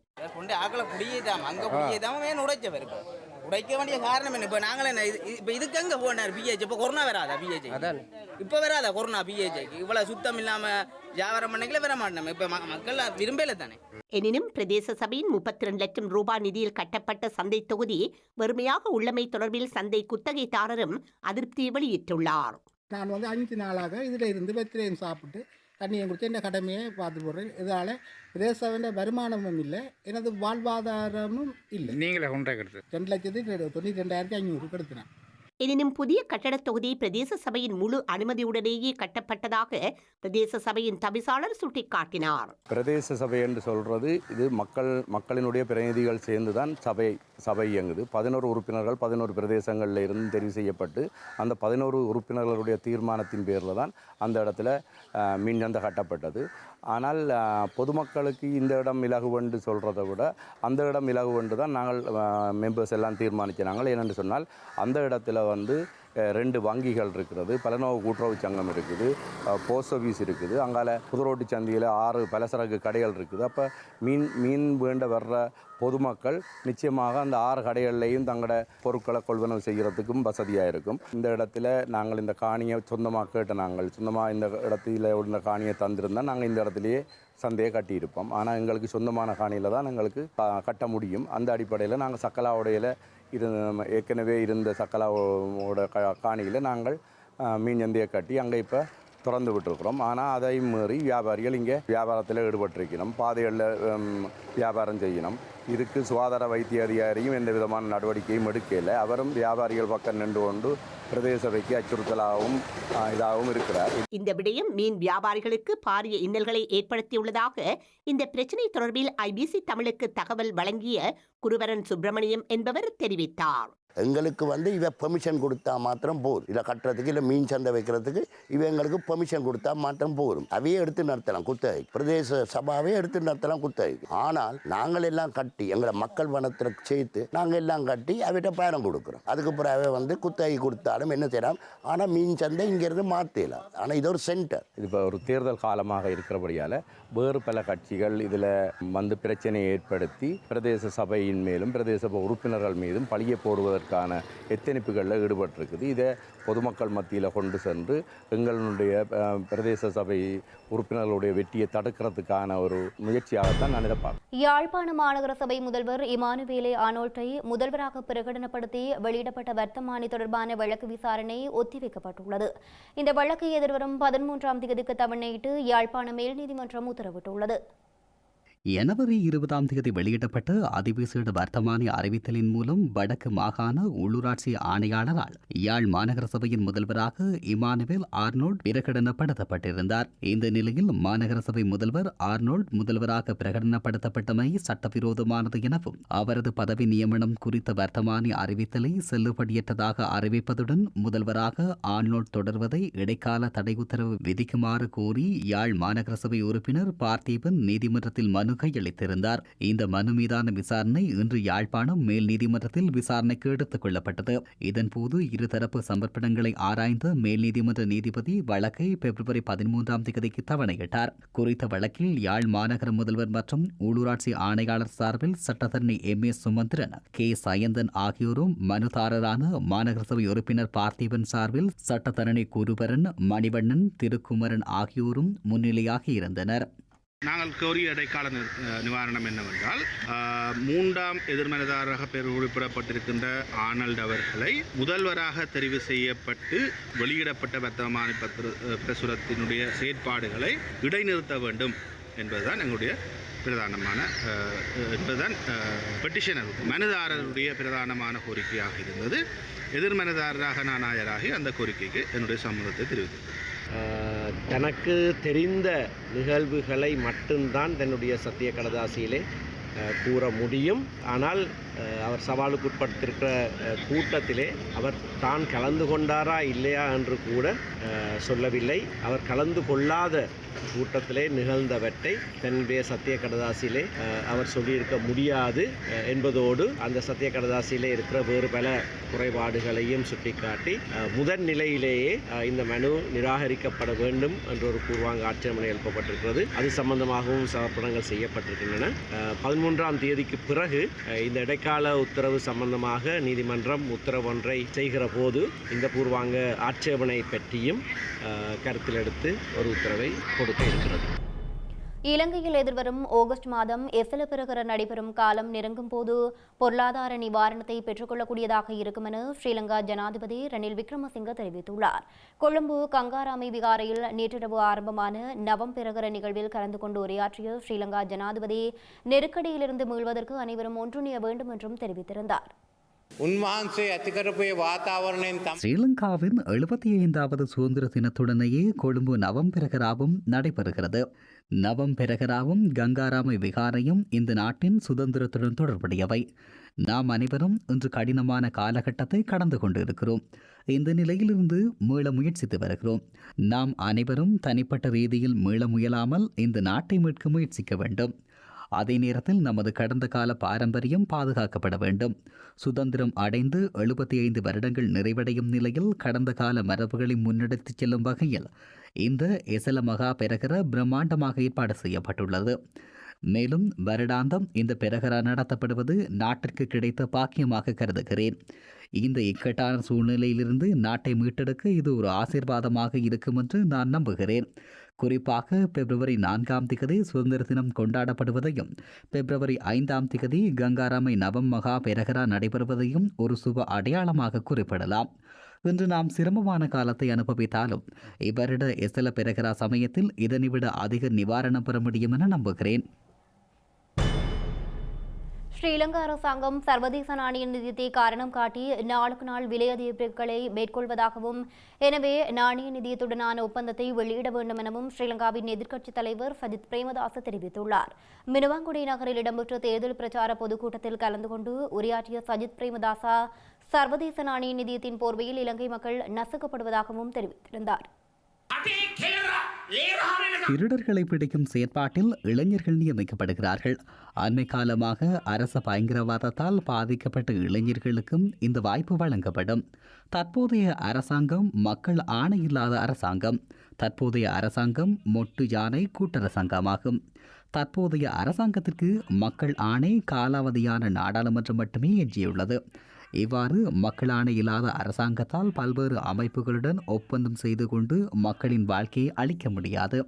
உடைக்க வேண்டிய காரணம் என்ன? இப்போ நாங்களே இப்போ இதுக்கு எங்கே போனார் பிஹெச்? இப்போ கொரோனா வராதா பிஹெச்? அதான் இப்போ வராதா கொரோனா பிஹெச்க்கு? இவ்வளோ சுத்தம் இல்லாமல் வியாபாரம் பண்ணல வர மாட்டோம். இப்போ மக்கள் விரும்பல தானே. எனினும் பிரதேச சபையின் 32 லட்சம் ரூபாய் நிதியில் கட்டப்பட்ட சந்தை தொகுதி வெறுமையாக உள்ளமை தொடர்பில் சந்தை குத்தகைதாரரும் அதிருப்தி வெளியிட்டுள்ளார். நான் 5 நாளாக இதில் இருந்து வெத்திரையும் சாப்பிட்டு தண்ணியை கொடுத்து என்ன கடமையை பார்த்து போடுறேன். இதால் பிரதேச வருமானமும் இல்லை, எனது வாழ்வாதாரமும் இல்லை. நீங்களே 2,92,500 கெடுத்தினேன். எனினும் புதிய கட்டடத் தொகுதி பிரதேச சபையின் முழு அனுமதியுடனேயே கட்டப்பட்டதாக பிரதேச சபையின் தவிசாளர் சுட்டிக்காட்டினார். பிரதேச சபை என்று சொல்றது இது மக்களினுடைய பிரதிநிதிகள் சேர்ந்துதான் சபை இயங்குது. 11 உறுப்பினர்கள் 11 பிரதேசங்களில் இருந்து தெரிவு செய்யப்பட்டு அந்த 11 உறுப்பினர்களுடைய தீர்மானத்தின் பேரில் தான் அந்த இடத்துல மின்சந்தை கட்டப்பட்டது. ஆனால் பொதுமக்களுக்கு இந்த இடம் இலகுவென்று சொல்கிறத விட அந்த இடம் இலகுவென்று தான் நாங்கள் மெம்பர்ஸ் எல்லாம் தீர்மானிச்சினாங்க. ஏனென்று சொன்னால் அந்த இடத்துல 2 வங்கிகள் இருக்கிறது, பலநோக்கு கூட்டுறவு சங்கம் இருக்குது, போஸ்ட் ஆஃபீஸ் இருக்குது, அங்கால புதுரோட்டு சந்தையில் 6 பலசரக்கு கடைகள் இருக்குது. அப்போ மீன் வேண்ட வர்ற பொதுமக்கள் நிச்சயமாக அந்த 6 கடைகள்லையும் தங்களோட பொருட்களை கொள்வனவு செய்கிறதுக்கும் வசதியாக இருக்கும். இந்த இடத்துல நாங்கள் இந்த காணியை சொந்தமாக சொந்தமாக இந்த இடத்துல உள்ள காணியை தந்திருந்தால் நாங்கள் இந்த இடத்துலையே சந்தையை கட்டியிருப்போம். ஆனால் எங்களுக்கு சொந்தமான காணியில் தான் எங்களுக்கு கட்ட முடியும். அந்த அடிப்படையில் நாங்கள் சக்கலாவுடையில் ஏற்கனவே இருந்த சக்கலாவோட காணியில் நாங்கள் மீன் சந்தையை கட்டி அங்கே இப்போ திறந்து விட்டுருக்குறோம். ஆனால் அதை மீறி வியாபாரிகள் இங்கே வியாபாரத்தில் ஈடுபட்டிருக்கணும், பாதைகளில் வியாபாரம் செய்யணும். இதுக்கு சுகாதார வைத்திய அதிகாரியும் எந்த விதமான நடவடிக்கையும் எடுக்கலை. அவரும் வியாபாரிகள் பக்கம் நின்று கொண்டு பிரதேச சபைக்கு அச்சுறுத்தலாகவும் இதாகவும் இருக்கிறார். இந்த விடயம் மீன் வியாபாரிகளுக்கு பாரிய இன்னல்களை ஏற்படுத்தியுள்ளதாக இந்த பிரச்சினை தொடர்பில் IBC தமிழுக்கு தகவல் வழங்கிய குருவரன் சுப்பிரமணியம் என்பவர் தெரிவித்தார். எங்களுக்கு இவ பெர்மிஷன் கொடுத்தா மாத்திரம் போதும். இதை கட்டுறதுக்கு இல்லை மீன் சந்தை வைக்கிறதுக்கு எங்களுக்கு பெர்மிஷன் கொடுத்தா மாத்திரம் போதும். அவையே எடுத்து நடத்தலாம் குத்தகை, பிரதேச சபாவே எடுத்து நடத்தலாம் குத்தகை. ஆனால் நாங்கள் எல்லாம் கட்டி எங்களை மக்கள் வனத்தில் சேர்த்து நாங்கள் எல்லாம் கட்டி அவைகிட்ட பயணம் கொடுக்குறோம். அதுக்கு பிறகு குத்தகை கொடுத்தாலும் என்ன செய்யலாம். ஆனால் மீன் சந்தை இங்கேருந்து மாற்றலாம். ஆனால் இது ஒரு சென்டர். இது இப்போ ஒரு தேர்தல் காலமாக இருக்கிறபடியால் வேறு பல கட்சிகள் இதில் பிரச்சனையை ஏற்படுத்தி பிரதேச சபையின் மேலும் பிரதேச சபை உறுப்பினர்கள் மீதும் பழிய போடுவதற்கான எத்தனிப்புகளில் ஈடுபட்டிருக்குது. இதை பொதுமக்கள் மத்தியில் கொண்டு சென்று எங்களுடைய பிரதேச சபை உறுப்பினர்களுடைய வெற்றியை தடுக்கிறதுக்கான ஒரு முயற்சியாகத்தான் நான் இதை பார்க்கிறேன். யாழ்ப்பாண மாநகர சபை முதல்வர் இமானுவேலே ஆனோல்ட்டை முதல்வராக பிரகடனப்படுத்தி வெளியிடப்பட்ட வர்த்தமானி தொடர்பான வழக்கு விசாரணை ஒத்திவைக்கப்பட்டுள்ளது. இந்த வழக்கை எதிர்வரும் 13ஆம் தேதிக்கு தவணையிட்டு யாழ்ப்பாண மேல் நீதிமன்றம் உத்தரவிட்டுள்ளது. ஜனவரி 20 வெளியிடப்பட்ட அதிவிசேட வர்த்தமானி அறிவித்தலின் மூலம் வடக்கு மாகாண உள்ளூராட்சி ஆணையாளரால் யாழ் மாநகர சபையின் முதல்வராக இமானுவேல் ஆர்னோல்ட் பிரகடனப்படுத்தப்பட்டிருந்தார். இந்த நிலையில் மாநகர சபை முதல்வர் ஆர்னோல்ட் முதல்வராக பிரகடனப்படுத்தப்பட்டமை சட்டவிரோதமானது எனவும் அவரது பதவி நியமனம் குறித்த வர்த்தமானி அறிவித்தலை செல்லுபடியற்றதாக அறிவிப்பதுடன் முதல்வராக ஆர்னோல்ட் தொடர்வதை இடைக்கால தடை உத்தரவு விதிக்குமாறு கோரி யாழ் மாநகர சபை உறுப்பினர் பார்த்தீபன் நீதிமன்றத்தில் மனு கையளித்திருந்தார். இந்த மனு மீதான விசாரணை இன்று யாழ்ப்பாணம் மேல் நீதிமன்றத்தில் விசாரணைக்கு எடுத்துக் கொள்ளப்பட்டது. இதன்போது இருதரப்பு சமர்ப்பணங்களை ஆராய்ந்த மேல் நீதிமன்ற நீதிபதி வழக்கை பிப்ரவரி 13 தவணையிட்டார். குறித்த வழக்கில் யாழ் மாநகர முதல்வர் மற்றும் உள்ளூராட்சி ஆணையாளர் சார்பில் சட்டத்தரணி MA சுமந்திரன், K சயந்தன் ஆகியோரும் மனுதாரரான மாநகர சபை உறுப்பினர் பார்த்தீபன் சார்பில் சட்டத்தரணி குருபரன், மணிவண்ணன், திருக்குமரன் ஆகியோரும் முன்னிலையாகி இருந்தனர். நாங்கள் கோரிய இடைக்கால நிவாரணம் என்னவென்றால், 3ஆம் எதிர்மனதாராக பெயர் குறிப்பிடப்பட்டிருக்கின்ற ஆர்னல்ட் அவர்களை முதல்வராக தெரிவு செய்யப்பட்டு வெளியிடப்பட்ட வர்த்தமானி பிரசுரத்தினுடைய செயற்பாடுகளை இடைநிறுத்த வேண்டும் என்பதுதான் எங்களுடைய பிரதானமான பெட்டிஷனர் மனுதாரருடைய பிரதானமான கோரிக்கையாக இருந்தது. எதிர்மனதாரராக நான் ஆஜராகி அந்த கோரிக்கைக்கு என்னுடைய சம்மதத்தை தெரிவித்தேன். தனக்கு தெரிந்த நிகழ்வுகளை மட்டும்தான் தன்னுடைய சத்திய கடதாசியிலே கூற முடியும். ஆனால் அவர் சவாலுக்கு உட்படுத்திருக்கிற கூட்டத்திலே அவர் தான் கலந்து கொண்டாரா இல்லையா என்று கூட சொல்லவில்லை. அவர் கலந்து கொள்ளாத கூட்டத்திலே நிகழ்ந்தவற்றை தன்னுடைய சத்திய கடதாசியிலே அவர் சொல்லியிருக்க முடியாது என்பதோடு அந்த சத்திய கடதாசியிலே இருக்கிற வேறு பல குறைபாடுகளையும் சுட்டிக்காட்டி முதன் நிலையிலேயே இந்த மனு நிராகரிக்கப்பட வேண்டும் என்ற ஒரு பூர்வாங்க ஆட்சேபனை எழுப்பப்பட்டிருக்கிறது. அது சம்பந்தமாகவும் சமர்ப்பணங்கள் செய்யப்பட்டிருக்கின்றன. 13ஆம் தேதிக்கு பிறகு இந்த இடைக்கால உத்தரவு சம்பந்தமாக நீதிமன்றம் உத்தரவு ஒன்றை செய்கிற போது இந்த பூர்வாங்க ஆட்சேபனை பற்றியும் கருத்தில் எடுத்து ஒரு உத்தரவை கொடுக்க இருக்கிறது. இலங்கையில் எதிர்வரும் ஆகஸ்ட் மாதம் எஸ்எல் பிரகர நடைபெறும் காலம் நெருங்கும் போது பொருளாதார நிவாரணத்தை பெற்றுக்கொள்ளக்கூடியதாக இருக்கும் என ஸ்ரீலங்கா ஜனாதிபதி ரணில் விக்ரமசிங்க தெரிவித்துள்ளார். கொழும்பு கங்காராமை விகாரையில் நேற்றிரவு ஆரம்பமான நவம் பிரகர நிகழ்வில் கலந்து கொண்டு உரையாற்றிய ஸ்ரீலங்கா ஜனாதிபதி நெருக்கடியிலிருந்து மீள்வதற்கு அனைவரும் ஒன்றிணைய வேண்டும் என்றும் தெரிவித்திருந்தார். ஸ்ரீலங்காவின் 75வது சுதந்திர தினத்துடனேயே கொழும்பு நவம் பிரகராவும் நடைபெறுகிறது. நவம் பிரகராவும் கங்காராமை விகாரையும் இந்த நாட்டின் சுதந்திரத்துடன் தொடர்புடையவை. நாம் அனைவரும் இன்று கடினமான காலகட்டத்தை கடந்து கொண்டிருக்கிறோம். இந்த நிலையிலிருந்து மீள முயற்சித்து வருகிறோம். நாம் அனைவரும் தனிப்பட்ட ரீதியில் மீள முயலாமல் இந்த நாட்டை மீட்க முயற்சிக்க வேண்டும். அதே நேரத்தில் நமது கடந்த கால பாரம்பரியம் பாதுகாக்கப்பட வேண்டும். சுதந்திரம் அடைந்து 75 வருடங்கள் நிறைவடையும் நிலையில் கடந்த கால மரபுகளை முன்னெடுத்துச் செல்லும் வகையில் இந்த எசல மகா பெரகர பிரம்மாண்டமாக ஏற்பாடு செய்யப்பட்டுள்ளது. மேலும் வருடாந்தம் இந்த பெரகரா நடத்தப்படுவது நாட்டிற்கு கிடைத்த பாக்கியமாக கருதுகிறேன். இந்த இக்கட்டான சூழ்நிலையிலிருந்து நாட்டை மீட்டெடுக்க இது ஒரு ஆசீர்வாதமாக இருக்கும் என்று நான் நம்புகிறேன். குறிப்பாக பிப்ரவரி 4 சுதந்திர தினம் கொண்டாடப்படுவதையும் பிப்ரவரி 5 கங்காராமை நவம் மகா பெரகரா நடைபெறுவதையும் ஒரு சுப அடையாளமாக குறிப்பிடலாம். இன்று நாம் சிரமமான காலத்தை அனுபவித்தாலும் இவ்வருட எசல பெரகரா சமயத்தில் இதனைவிட அதிக நிவாரணம் பெற முடியும் என நம்புகிறேன். ஸ்ரீலங்கா அரசாங்கம் சர்வதேச நாணய நிதியத்தை காரணம் காட்டி நாளுக்கு நாள் விலை அதிகரிப்புகளை மேற்கொள்வதாகவும், எனவே நாணய நிதியத்துடனான ஒப்பந்தத்தை வெளியிட வேண்டும் எனவும் ஸ்ரீலங்காவின் எதிர்க்கட்சித் தலைவர் சஜித் பிரேமதாச தெரிவித்துள்ளார். மினுவாங்குடி நகரில் இடம்பெற்ற தேர்தல் பிரச்சார பொதுக்கூட்டத்தில் கலந்து கொண்டு உரையாற்றிய சஜித் பிரேமதாசா சர்வதேச நாணய நிதியத்தின் போர்வையில் இலங்கை மக்கள் நசுக்கப்படுவதாகவும் தெரிவித்திருந்தார். திருடர்களை பிடிக்கும் செயற்பாட்டில் இளைஞர்கள் நியமிக்கப்படுகிறார்கள். அண்மை காலமாக அரச பயங்கரவாதத்தால் பாதிக்கப்பட்ட இளைஞர்களுக்கும் இந்த வாய்ப்பு வழங்கப்படும். தற்போதைய அரசாங்கம் மக்கள் ஆணையில்லாத அரசாங்கம். தற்போதைய அரசாங்கம் மொட்டு யானை கூட்டரசாங்கமாகும். தற்போதைய அரசாங்கத்திற்கு மக்கள் ஆணை காலாவதியான நாடாளுமன்றம் மட்டுமே எஞ்சியுள்ளது. இவ்வாறு மக்களான இல்லாத அரசாங்கத்தால் பல்வேறு அமைப்புகளுடன் ஒப்பந்தம் செய்து கொண்டு மக்களின் வாழ்க்கையை அளிக்க முடியாது.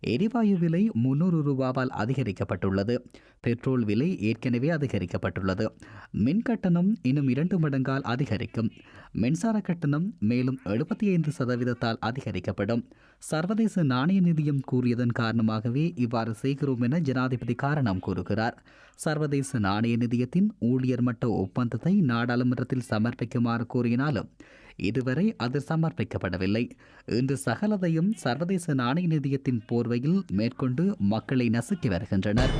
எரிவாயு விலை 300 ரூபாவால் அதிகரிக்கப்பட்டுள்ளது. பெட்ரோல் விலை ஏற்கனவே அதிகரிக்கப்பட்டுள்ளது. மின் கட்டணம் இன்னும் 2 மடங்கால் அதிகரிக்கும். மின்சார கட்டணம் மேலும் 75% அதிகரிக்கப்படும். சர்வதேச நாணய நிதியம் கூறியதன் காரணமாகவே இவ்வாறு செய்கிறோம் என ஜனாதிபதி காரணம் கூறுகிறார். சர்வதேச நாணய நிதியத்தின் ஊழியர் மட்ட ஒப்பந்தத்தை நாடாளுமன்றத்தில் சமர்ப்பிக்குமாறு கோரினாலும் இதுவரை அது சமர்ப்பிக்கப்படவில்லை. இன்று சகலதையும் சர்வதேச நாணய நிதியத்தின் போர்வையில் மேற்கொண்டு மக்களை நசுக்கி வருகின்றனர்.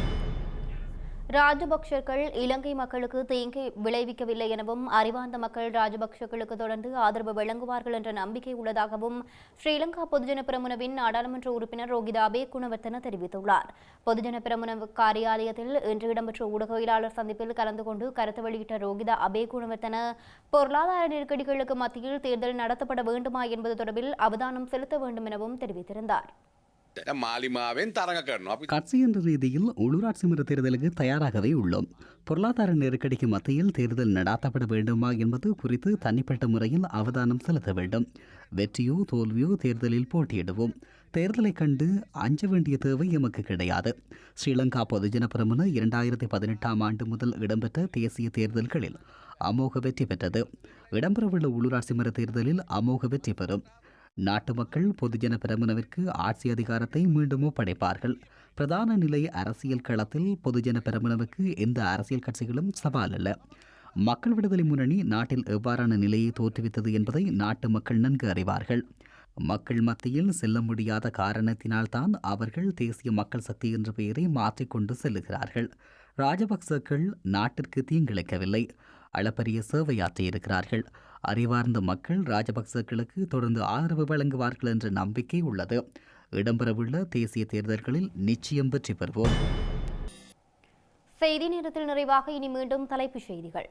ராஜபக்சர்கள் இலங்கை மக்களுக்கு தீங்கை விளைவிக்கவில்லை எனவும் அறிவார்ந்த மக்கள் ராஜபக்சர்களுக்கு தொடர்ந்து ஆதரவு வழங்குவார்கள் என்ற நம்பிக்கை உள்ளதாகவும் ஸ்ரீலங்கா பொதுஜன பெரமுனவின் நாடாளுமன்ற உறுப்பினர் ரோகிதா அபேகுணவர்த்தன தெரிவித்துள்ளார். பொதுஜன பெரமுன காரியாலயத்தில் இன்று இடம்பெற்ற ஊடகவியலாளர் சந்திப்பில் கலந்து கொண்டு கருத்து வெளியிட்ட ரோகிதா அபேகுணவர்த்தன பொருளாதார நெருக்கடிகளுக்கு மத்தியில் தேர்தல் நடத்தப்பட வேண்டுமா என்பது தொடர்பில் அவதானம் செலுத்த வேண்டும் எனவும் தெரிவித்திருந்தார். கட்சி என்ற ரீதியில் உள்ளூராட்சி மன்ற தேர்தலுக்கு தயாராகவே உள்ளோம். பொருளாதார நெருக்கடிக்கு மத்தியில் தேர்தல் நடாத்தப்பட வேண்டுமா என்பது குறித்து தனிப்பட்ட முறையில் அவதானம் செலுத்த வேண்டும். வெற்றியோ தோல்வியோ தேர்தலில் போட்டியிடுவோம். தேர்தலை கண்டு அஞ்ச வேண்டிய தேவை எமக்கு கிடையாது. ஸ்ரீலங்கா பொதுஜன பெரமுன 2018ஆம் ஆண்டு முதல் இடம்பெற்ற தேசிய தேர்தல்களில் அமோக வெற்றி பெற்றது. இடம்பெறவுள்ள உள்ளூராட்சி மன்ற தேர்தலில் அமோக வெற்றி பெறும். நாட்டு மக்கள் பொதுஜன பெரமுனவிற்கு ஆட்சி அதிகாரத்தை மீண்டும் ஒப்படைப்பார்கள். பிரதான நிலை அரசியல் களத்தில் பொதுஜன பெரமுனவுக்கு எந்த அரசியல் கட்சிகளும் சவால் அல்ல. மக்கள் விடுதலை முன்னணி நாட்டில் எவ்வாறான நிலையை தோற்றுவித்தது என்பதை நாட்டு மக்கள் நன்கு அறிவார்கள். மக்கள் மத்தியில் செல்ல முடியாத காரணத்தினால்தான் அவர்கள் தேசிய மக்கள் சக்தி என்ற பெயரை மாற்றிக்கொண்டு செல்லுகிறார்கள். ராஜபக்சர்கள் நாட்டிற்கு தீங்கிழைக்கவில்லை, அளப்பரிய சேவையாற்றியிருக்கிறார்கள். அறிவார்ந்த மக்கள் ராஜபக்சர்களுக்கு தொடர்ந்து ஆதரவு வழங்குவார்கள் என்ற நம்பிக்கை உள்ளது. இடம்பெறவுள்ள தேசிய தேர்தல்களில் நிச்சயம் வெற்றி பெறுவோம். செய்தி நேரத்தில் நிறைவாக இனி மீண்டும் தலைப்புச் செய்திகள்.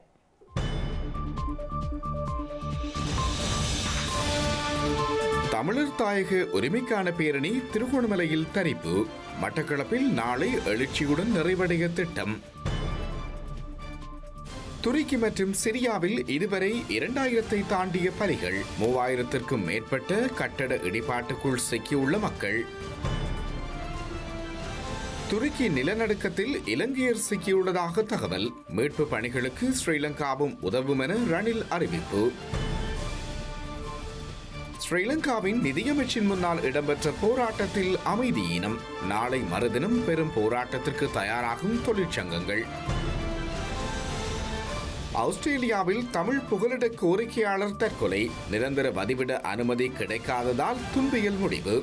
தமிழர் தாயக உரிமைக்கான பேரணி திருகோணமலையில் தரிப்பு. மட்டக்களப்பில் நாளை எழுச்சியுடன் நிறைவடைய திட்டம். துருக்கி மற்றும் சிரியாவில் இதுவரை 2000-ஐ தாண்டிய பலிகள். 3000-க்கும் மேற்பட்ட கட்டட இடிபாட்டுக்குள் சிக்கியுள்ள மக்கள். துருக்கி நிலநடுக்கத்தில் இலங்கையர் சிக்கியுள்ளதாக தகவல். மீட்பு பணிகளுக்கு ஸ்ரீலங்காவும் உதவும் என ரணில் அறிவிப்பு. ஸ்ரீலங்காவின் நிதியமைச்சின் முன்னால் இடம்பெற்ற போராட்டத்தில் அமைதியினம். நாளை மறுதினம் பெரும் போராட்டத்திற்கு தயாராகும் தொழிற்சங்கங்கள். ஆஸ்திரேலியாவில் தமிழ் புகலிட கோரிக்கையாளர் தற்கொலை. நிரந்தர வதிவிட அனுமதி கிடைக்காததால் துன்பியல் முடிவு.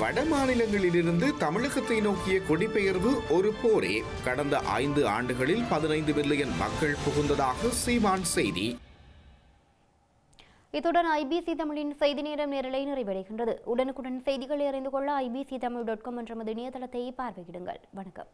வட மாநிலங்களிலிருந்து தமிழகத்தை நோக்கிய குடிபெயர்வு ஒரு போரே. கடந்த 5 ஆண்டுகளில் 15 மில்லியன் மக்கள் புகுந்ததாக சீமான் செய்தி. இத்துடன் IBC தமிழின் செய்தி நேரம் நேரலை நிறைவடைகின்றது. உடனுக்குடன் செய்திகளை அறிந்து கொள்ள ibctamil.com என்ற நமது இணையதளத்தை பார்வையிடுங்கள். வணக்கம்.